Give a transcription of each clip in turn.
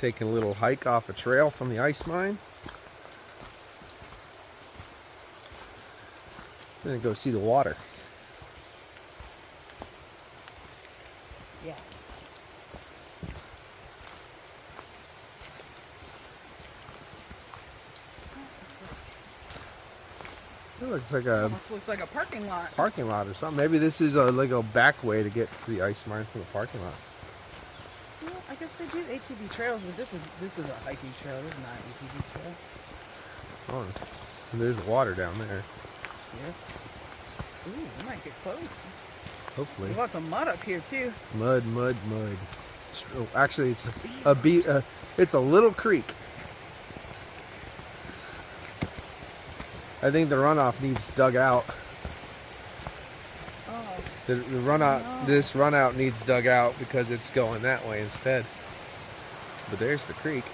Taking a little hike off a trail from the ice mine. Then go see the water. Yeah. It looks like a Almost looks like a parking lot. Parking lot or something. Maybe this is like a back way to get to the ice mine from the parking lot. Well, I guess they do ATV trails, but this is a hiking trail. This is not an ATV trail. Oh, and there's the water down there. Yes. Ooh, we might get close. Hopefully. There's lots of mud up here too. Mud, mud, mud. Actually, it's it's a little creek. I think the runoff needs dug out. Oh. The runout, No. This runout needs dug out because it's going that way instead. But there's the creek.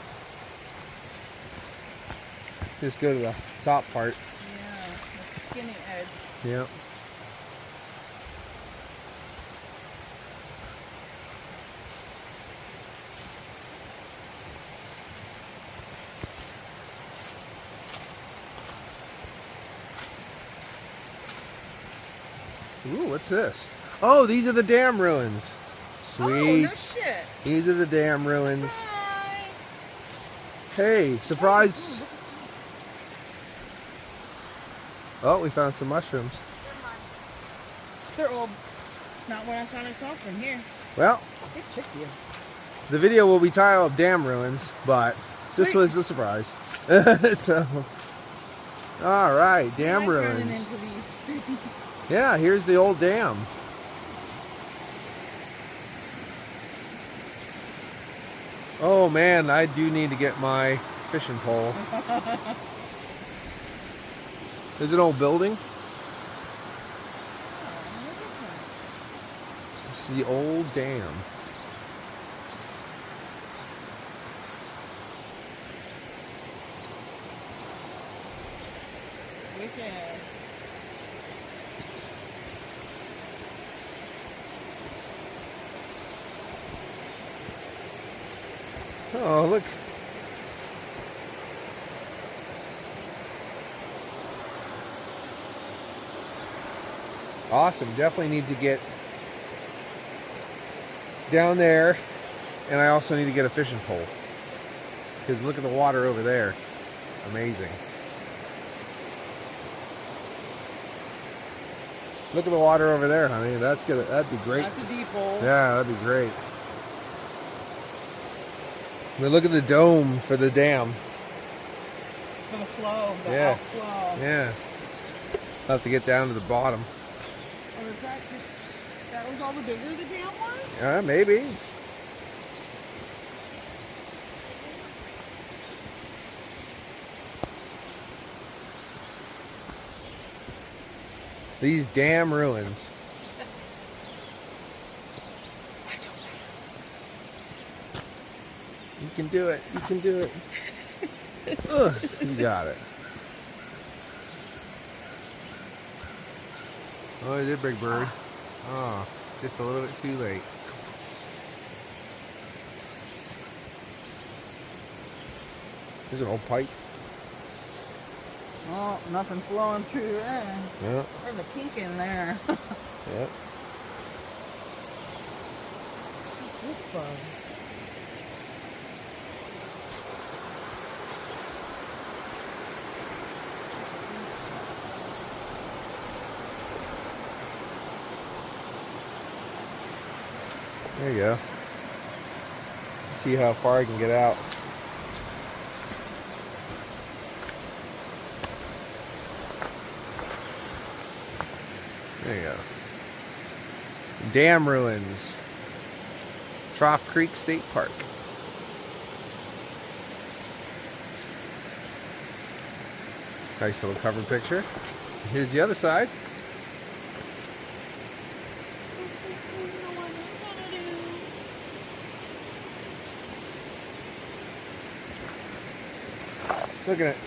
Just go to the top part. Yeah, the skinny edge. Yeah. Ooh, what's this? Oh, these are the dam ruins. Sweet. Oh, no shit. These are the dam ruins. Surprise. Hey, surprise. Oh, we found some mushrooms. They're old. Not what I thought I saw from here. Well, They tricked you. the video will be titled Dam Ruins, but this Sweet. was a surprise. So, all right, dam I like running ruins. into these. Yeah, here's the old dam. Oh man, I do need to get my fishing pole. There's an old building. This is the old dam. Wicked. Oh, look. Awesome. Definitely need to get down there. And I also need to get a fishing pole. Because look at the water over there. Amazing. Look at the water over there, honey. That's good. That'd be great. That's a deep hole. Yeah, that'd be great. But look at the dome for the dam. For the flow, the Yeah. outflow. Yeah. I'll have to get down to the bottom. Or is that was all the bigger the dam was? Yeah, maybe. These damn ruins. You can do it. You can do it. Ugh, you got it. Oh, it did, Big Bird. Oh, just a little bit too late. There's an old pipe. Oh, nothing flowing through there. Yeah. There's a pink in there. Yeah. What's this bug? There you go. See how far I can get out. There you go. Dam ruins. Trough Creek State Park. Nice little cover picture. Here's the other side.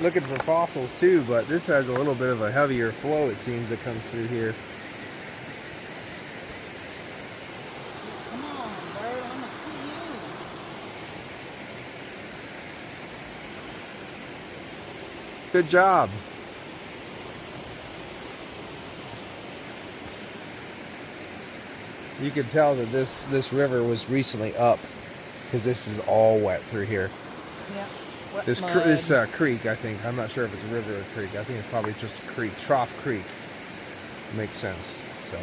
Looking for fossils too, but this has a little bit of a heavier flow, it seems, that comes through here. Come on, bird, I want to see Good job. You can tell that this river was recently up because this is all wet through here. Yeah. Wet This mud. creek, I think. I'm not sure if it's a river or a creek. I think it's probably just a creek. Trough Creek. Makes sense. So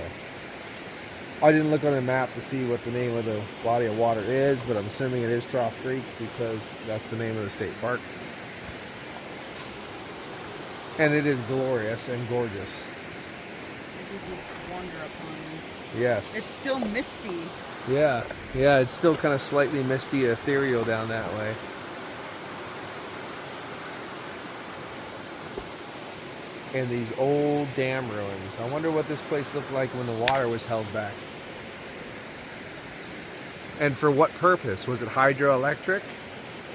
I didn't look on the map to see what the name of the body of water is, but I'm assuming it is Trough Creek because that's the name of the state park. And it is glorious and gorgeous. You just wander upon it. Yes. It's still misty. Yeah. Yeah, it's still kind of slightly misty, ethereal down that way. And these old dam ruins. I wonder what this place looked like when the water was held back. And for what purpose? Was it hydroelectric?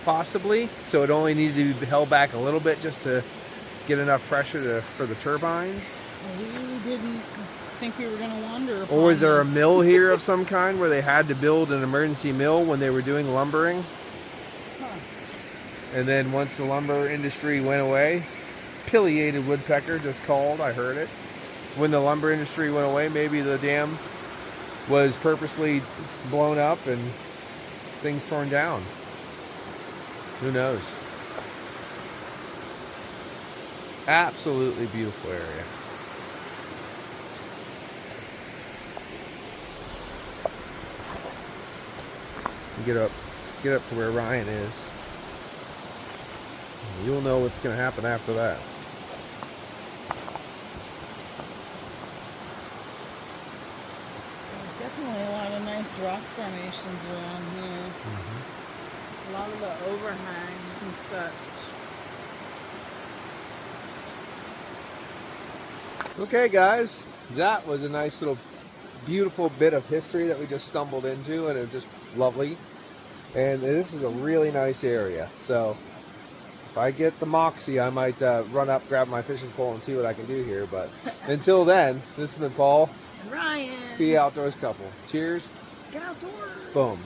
Possibly. So it only needed to be held back a little bit just to get enough pressure for the turbines? We didn't think we were going to wander upon Or was there a this. mill here of some kind where they had to build an emergency mill when they were doing lumbering? Huh. And then once the lumber industry went away, pileated woodpecker just called, I heard it. When the lumber industry went away, maybe the dam was purposely blown up and things torn down. Who knows? Absolutely beautiful area. Get up to where Ryan is. You'll know what's going to happen after that. There's definitely a lot of nice rock formations around here. A lot of the overhangs and such. Okay, guys, that was a nice little beautiful bit of history that we just stumbled into, and it was just lovely. And this is a really nice area. So if I get the moxie, I might run up, grab my fishing pole, and see what I can do here. But until then, this has been Paul, And Ryan, PA Outdoors Couple. Cheers. get outdoors. Boom.